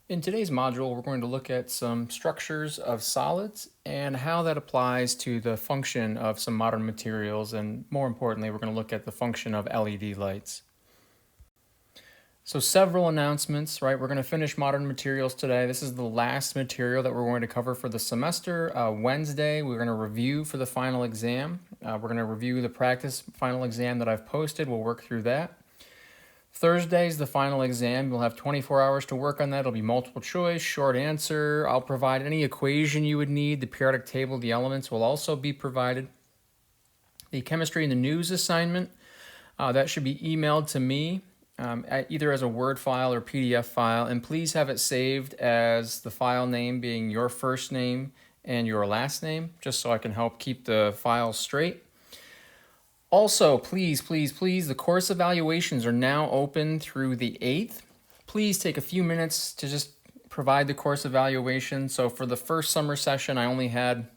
In today's module, we're going to look at some structures of solids and how that applies to the function of some modern materials, and more importantly, we're going to look at the function of LED lights. So several announcements, right? We're going to finish modern materials today. This is the last material that we're going to cover for the semester. Wednesday, we're going to review for the final exam. We're going to review the practice final exam that I've posted. We'll work through that. Thursday is the final exam. You'll have 24 hours to work on that. It'll be multiple choice, short answer. I'll provide any equation you would need. The periodic table of the elements will also be provided. The chemistry and the news assignment, that should be emailed to me either as a Word file or PDF file. And please have it saved as the file name being your first name and your last name, just so I can help keep the file straight. Also, please, the course evaluations are now open through the 8th. Please take a few minutes to just provide the course evaluation. So for the first summer session, I only had,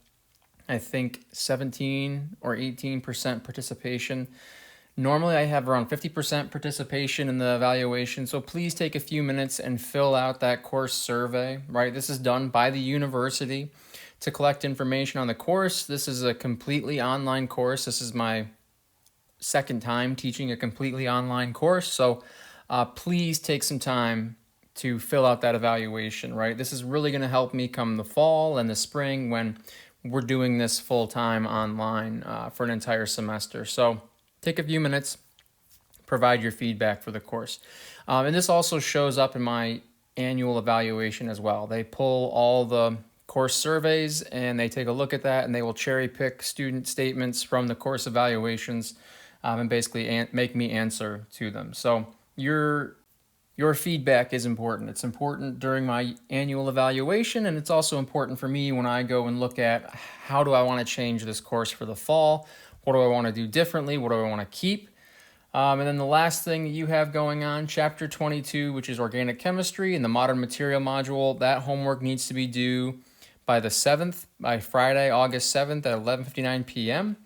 I think, 17 or 18% participation. Normally, I have around 50% participation in the evaluation. So please take a few minutes and fill out that course survey, right? This is done by the university to collect information on the course. This is a completely online course. This is my second time teaching a completely online course, so please take some time to fill out that evaluation, right? This is really going to help me come the fall and the spring when we're doing this full-time online for an entire semester. So take a few minutes, provide your feedback for the course. And this also shows up in my annual evaluation as well. They pull all the course surveys and they take a look at that, and they will cherry pick student statements from the course evaluations and basically make me answer to them. So your feedback is important. It's important during my annual evaluation, and it's also important for me when I go and look at how do I want to change this course for the fall? What do I want to do differently? What do I want to keep? And then the last thing you have going on, Chapter 22, which is Organic Chemistry and the Modern Material Module, that homework needs to be due by the 7th, by Friday, August 7th at 11:59 p.m.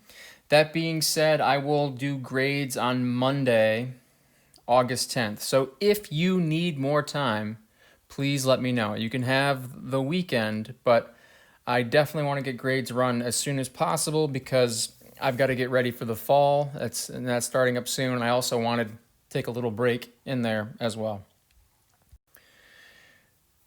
That being said, I will do grades on Monday, August 10th. So if you need more time, please let me know. You can have the weekend, but I definitely want to get grades run as soon as possible because I've got to get ready for the fall. That's starting up soon, and I also wanted to take a little break in there as well.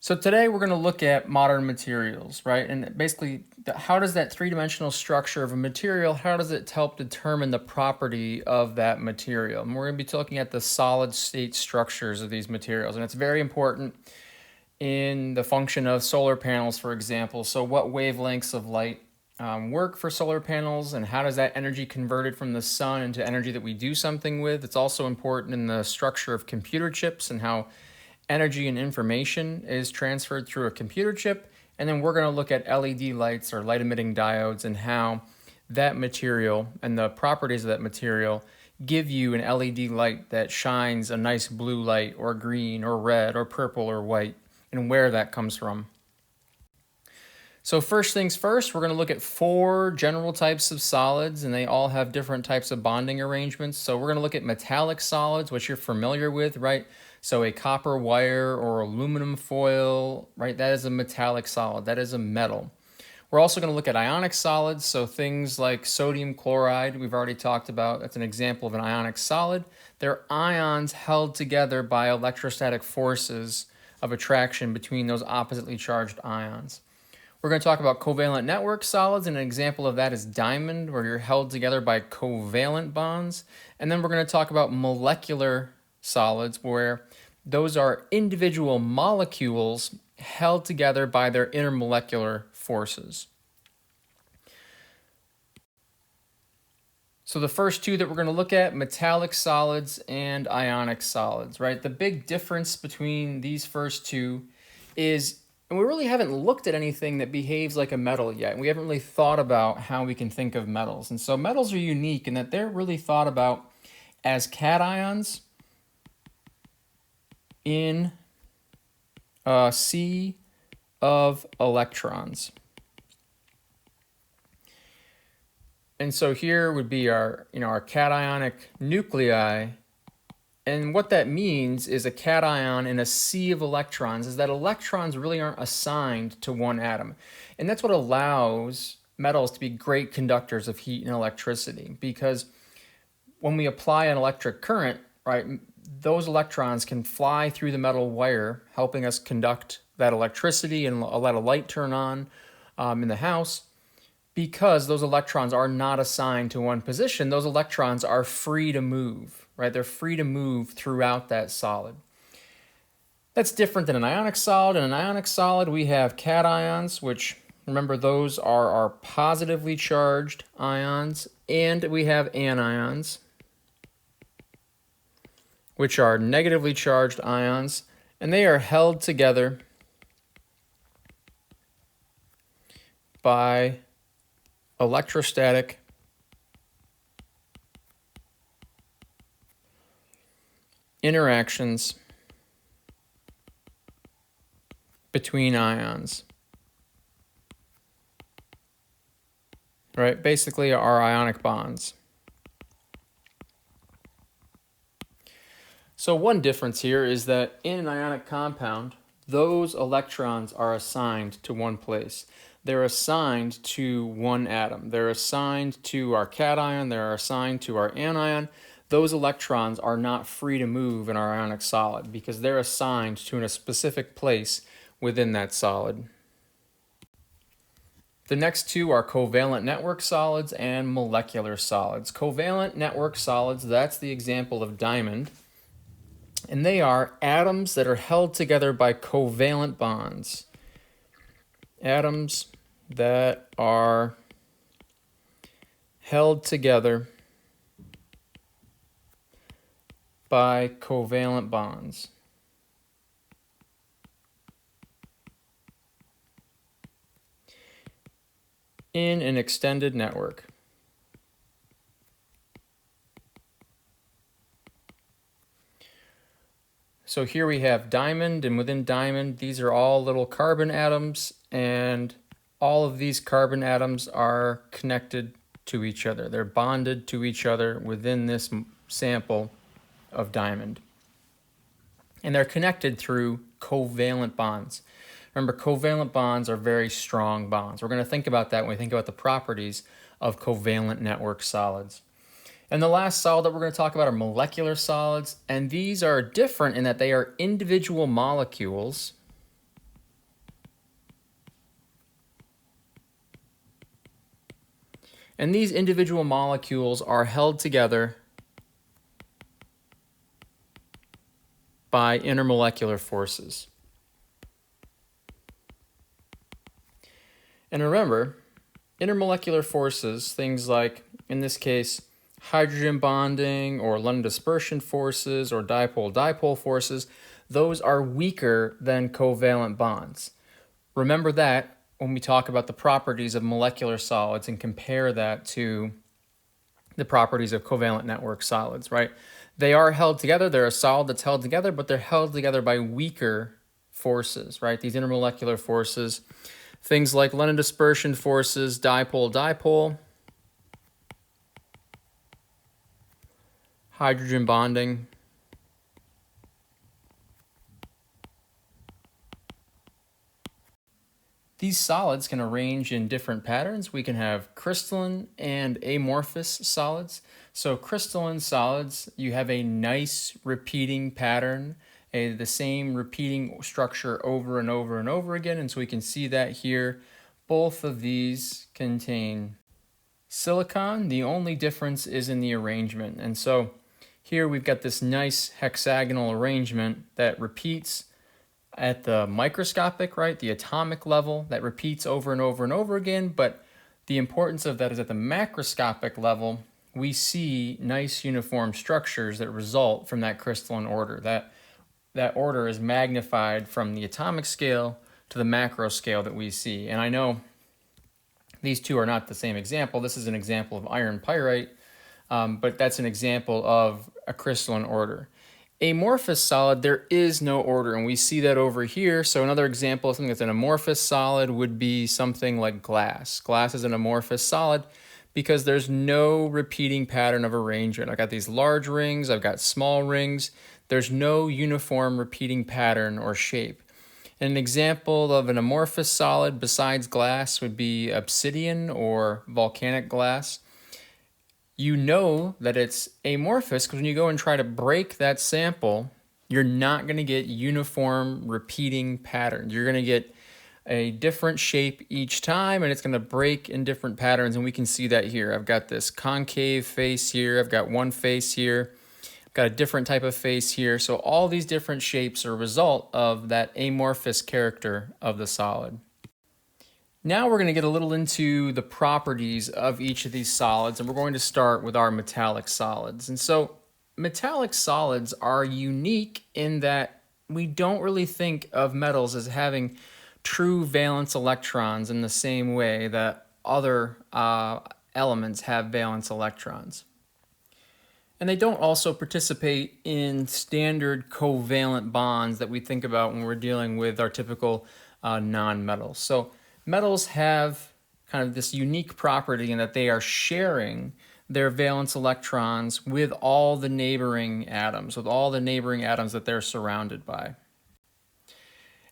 So today we're going to look at modern materials, right? And basically, how does that three-dimensional structure of a material, how does it help determine the property of that material? And we're going to be looking at the solid state structures of these materials, and it's very important in the function of solar panels, for example. So what wavelengths of light work for solar panels, and how does that energy converted from the sun into energy that we do something with? It's also important in the structure of computer chips and how energy and information is transferred through a computer chip. And then we're going to look at LED lights or light emitting diodes and how that material and the properties of that material give you an LED light that shines a nice blue light or green or red or purple or white, and where that comes from. So first things first, we're going to look at 4 general types of solids, and they all have different types of bonding arrangements. So we're going to look at metallic solids, which you're familiar with, right? So a copper wire or aluminum foil, right? That is a metallic solid. That is a metal. We're also going to look at ionic solids, so things like sodium chloride, we've already talked about. That's an example of an ionic solid. They're ions held together by electrostatic forces of attraction between those oppositely charged ions. We're going to talk about covalent network solids, and an example of that is diamond, where you're held together by covalent bonds. And then we're going to talk about molecular solids, where those are individual molecules held together by their intermolecular forces. So the first 2 that we're going to look at, metallic solids and ionic solids, right? The big difference between these first 2 is, and we really haven't looked at anything that behaves like a metal yet. We haven't really thought about how we can think of metals. And so metals are unique in that they're really thought about as cations in a sea of electrons. And so here would be our cationic nuclei, And what that means is a cation in a sea of electrons is that electrons really aren't assigned to one atom. And that's what allows metals to be great conductors of heat and electricity, because when we apply an electric current, right, those electrons can fly through the metal wire, helping us conduct that electricity and let a light turn on in the house. Because those electrons are not assigned to one position, those electrons are free to move, right? They're free to move throughout that solid. That's different than an ionic solid. In an ionic solid, we have cations, which, remember, those are our positively charged ions, and we have anions, which are negatively charged ions, and they are held together by electrostatic interactions between ions. Right? Basically, our ionic bonds. So one difference here is that in an ionic compound, those electrons are assigned to one place. They're assigned to one atom. They're assigned to our cation. They're assigned to our anion. Those electrons are not free to move in our ionic solid because they're assigned to a specific place within that solid. The next two are covalent network solids and molecular solids. Covalent network solids, that's the example of diamond. And they are atoms that are held together by covalent bonds. Atoms that are held together by covalent bonds. In an extended network. So here we have diamond, and within diamond, these are all little carbon atoms, and all of these carbon atoms are connected to each other. They're bonded to each other within this sample of diamond. And they're connected through covalent bonds. Remember, covalent bonds are very strong bonds. We're going to think about that when we think about the properties of covalent network solids. And the last solid that we're going to talk about are molecular solids, and these are different in that they are individual molecules and these individual molecules are held together by intermolecular forces. And remember, intermolecular forces, things like, in this case, hydrogen bonding or London dispersion forces or dipole-dipole forces, those are weaker than covalent bonds. Remember that when we talk about the properties of molecular solids and compare that to the properties of covalent network solids, right? They are held together. They're a solid that's held together, but they're held together by weaker forces, right? These intermolecular forces, things like London dispersion forces, dipole-dipole, hydrogen bonding, these solids can arrange in different patterns. We can have crystalline and amorphous solids. So crystalline solids, you have a nice repeating pattern, the same repeating structure over and over and over again. And so we can see that here. Both of these contain silicon. The only difference is in the arrangement. And so here we've got this nice hexagonal arrangement that repeats at the microscopic, right, the atomic level, that repeats over and over and over again. But the importance of that is at the macroscopic level, we see nice uniform structures that result from that crystalline order. That order is magnified from the atomic scale to the macro scale that we see. And I know these two are not the same example. This is an example of iron pyrite, but that's an example of a crystalline order. Amorphous solid, there is no order, and we see that over here. So another example of something that's an amorphous solid would be something like glass. Glass is an amorphous solid because there's no repeating pattern of arrangement. I've got these large rings, I've got small rings. There's no uniform repeating pattern or shape. An example of an amorphous solid besides glass would be obsidian or volcanic glass. You know that it's amorphous because when you go and try to break that sample, you're not going to get uniform repeating patterns. You're going to get a different shape each time, and it's going to break in different patterns, and we can see that here. I've got this concave face here, I've got one face here, I've got a different type of face here. So all these different shapes are a result of that amorphous character of the solid. Now we're going to get a little into the properties of each of these solids, and we're going to start with our metallic solids. And so metallic solids are unique in that we don't really think of metals as having true valence electrons in the same way that other elements have valence electrons. And they don't also participate in standard covalent bonds that we think about when we're dealing with our typical non-metals. So metals have kind of this unique property in that they are sharing their valence electrons with all the neighboring atoms, that they're surrounded by.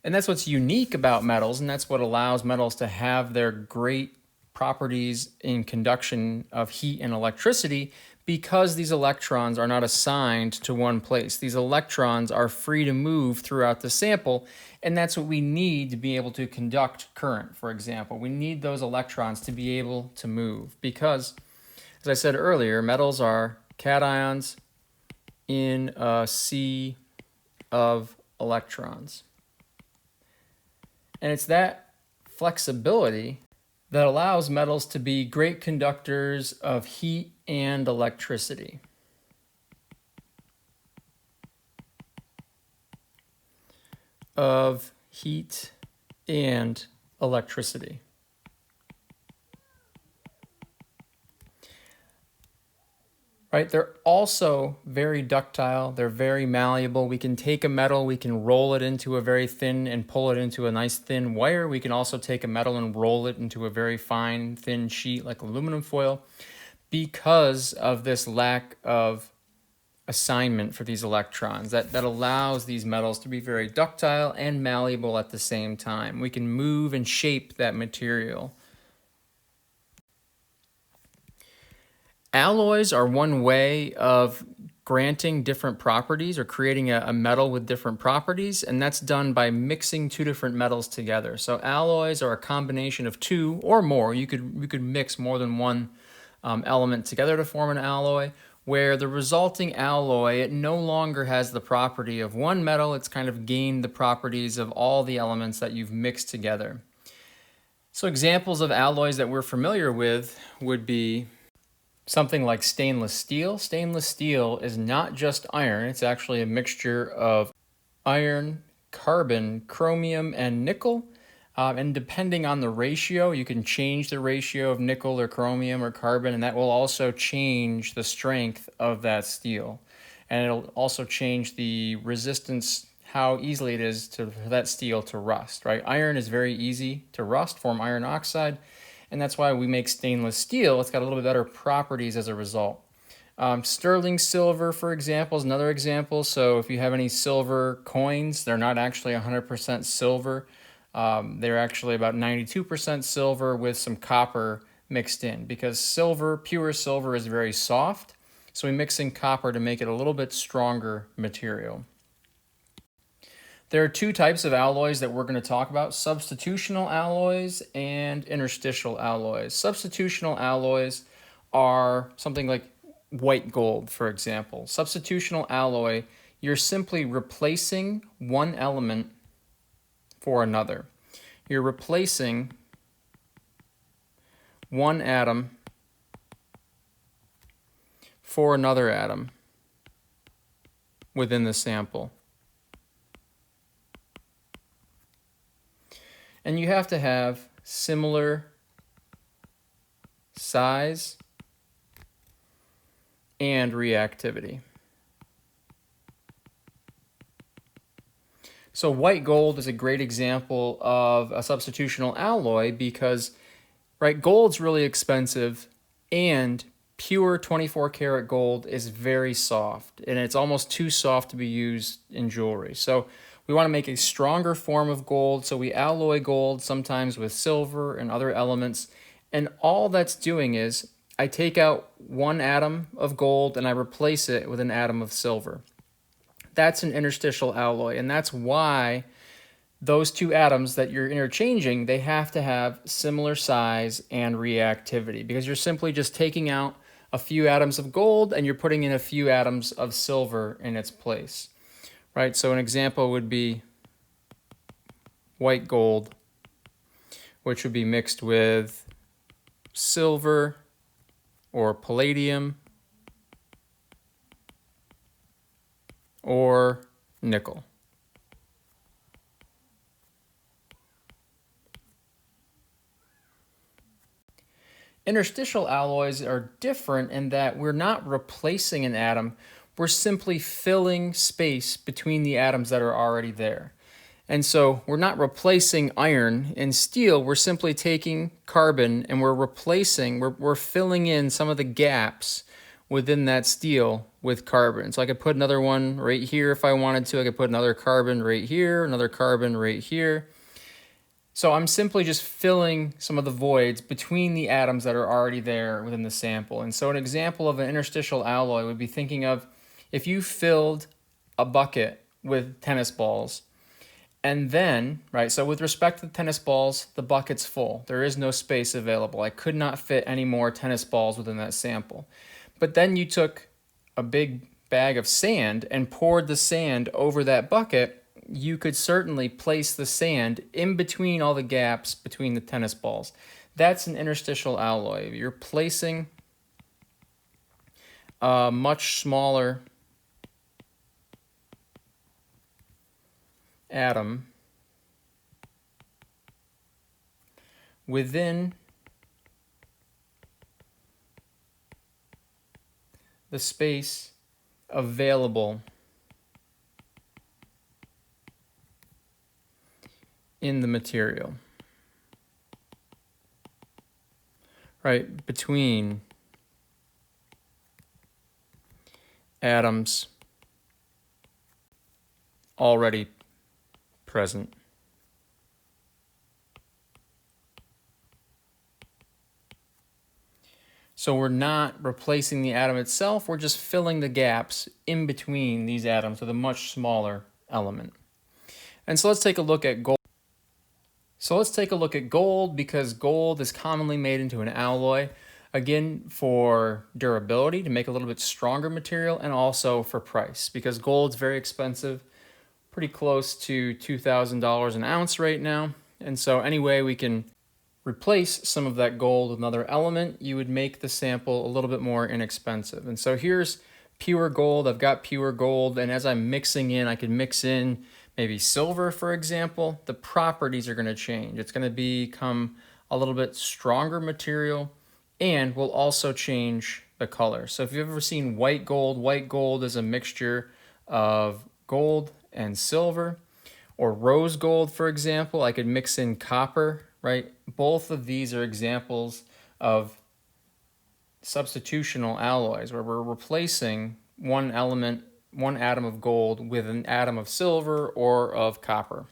And that's what's unique about metals, and that's what allows metals to have their great properties in conduction of heat and electricity, because these electrons are not assigned to one place. These electrons are free to move throughout the sample, and that's what we need to be able to conduct current, for example. We need those electrons to be able to move because, as I said earlier, metals are cations in a sea of electrons. And it's that flexibility that allows metals to be great conductors of heat and electricity. Of heat and electricity. Right? They're also very ductile, they're very malleable. We can take a metal, we can roll it into a very thin and pull it into a nice thin wire. We can also take a metal and roll it into a very fine thin sheet like aluminum foil, because of this lack of assignment for these electrons that allows these metals to be very ductile and malleable at the same time. We can move and shape that material. Alloys are one way of granting different properties or creating a metal with different properties, and that's done by mixing two different metals together. So alloys are a combination of two or more. You could mix more than one element together to form an alloy, where the resulting alloy, it no longer has the property of one metal, it's kind of gained the properties of all the elements that you've mixed together. So examples of alloys that we're familiar with would be something like stainless steel. Stainless steel is not just iron, it's actually a mixture of iron, carbon, chromium, and nickel. And depending on the ratio, you can change the ratio of nickel or chromium or carbon, and that will also change the strength of that steel. And it'll also change the resistance, how easily it is for that steel to rust, right? Iron is very easy to rust, form iron oxide, and that's why we make stainless steel. It's got a little bit better properties as a result. Sterling silver, for example, is another example. So if you have any silver coins, they're not actually 100% silver. They're actually about 92% silver with some copper mixed in, because silver, pure silver, is very soft. So we mix in copper to make it a little bit stronger material. There are two types of alloys that we're going to talk about: substitutional alloys and interstitial alloys. Substitutional alloys are something like white gold, for example. Substitutional alloy, you're simply replacing one element for another. You're replacing one atom for another atom within the sample. And you have to have similar size and reactivity. So white gold is a great example of a substitutional alloy because, right, gold's really expensive And pure 24 karat gold is very soft, and it's almost too soft to be used in jewelry. So we want to make a stronger form of gold, so we alloy gold sometimes with silver and other elements. And all that's doing is I take out one atom of gold and I replace it with an atom of silver. That's an interstitial alloy, and that's why those two atoms that you're interchanging, they have to have similar size and reactivity, because you're simply just taking out a few atoms of gold and you're putting in a few atoms of silver in its place, right? So an example would be white gold, which would be mixed with silver or palladium or nickel. Interstitial alloys are different in that we're not replacing an atom, we're simply filling space between the atoms that are already there. And so we're not replacing iron and steel, we're simply taking carbon and we're filling in some of the gaps within that steel with carbon. So I could put another one right here if I wanted to. I could put another carbon right here, another carbon right here. So I'm simply just filling some of the voids between the atoms that are already there within the sample. And so an example of an interstitial alloy would be thinking of if you filled a bucket with tennis balls, and then, right, so with respect to the tennis balls, the bucket's full. There is no space available. I could not fit any more tennis balls within that sample. But then you took a big bag of sand and poured the sand over that bucket. You could certainly place the sand in between all the gaps between the tennis balls. That's an interstitial alloy. You're placing a much smaller atom within the space available in the material, right, between atoms already present. So we're not replacing the atom itself, we're just filling the gaps in between these atoms with a much smaller element. And so let's take a look at gold. Because gold is commonly made into an alloy, again for durability, to make a little bit stronger material, and also for price, because gold's very expensive, pretty close to $2,000 an ounce right now. And so any way we can replace some of that gold with another element, you would make the sample a little bit more inexpensive. And so here's pure gold. I've got pure gold, and as I'm mixing in, I could mix in maybe silver, for example. The properties are going to change. It's going to become a little bit stronger material, and will also change the color. So if you've ever seen white gold is a mixture of gold and silver. Or rose gold, for example, I could mix in copper, right? Both of these are examples of substitutional alloys, where we're replacing one atom of gold with an atom of silver or of copper.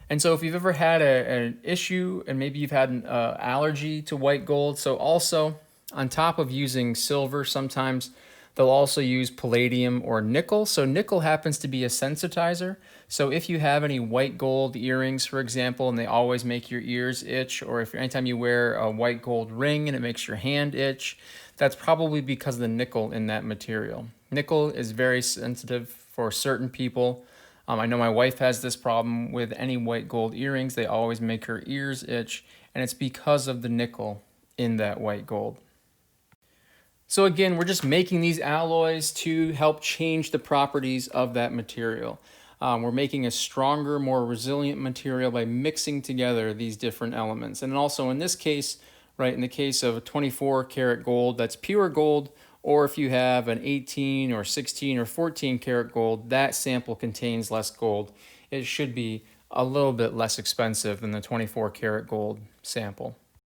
And so if you've ever had an issue, and maybe you've had an allergy to white gold, so also on top of using silver, sometimes they'll also use palladium or nickel. So nickel happens to be a sensitizer. So if you have any white gold earrings, for example, and they always make your ears itch, or if anytime you wear a white gold ring and it makes your hand itch, that's probably because of the nickel in that material. Nickel is very sensitive for certain people. I know my wife has this problem with any white gold earrings. They always make her ears itch, and it's because of the nickel in that white gold. So again, we're just making these alloys to help change the properties of that material. We're making a stronger, more resilient material by mixing together these different elements. And also in this case, right, in the case of a 24 karat gold, that's pure gold, or if you have an 18 or 16 or 14 karat gold, that sample contains less gold. It should be a little bit less expensive than the 24 karat gold sample.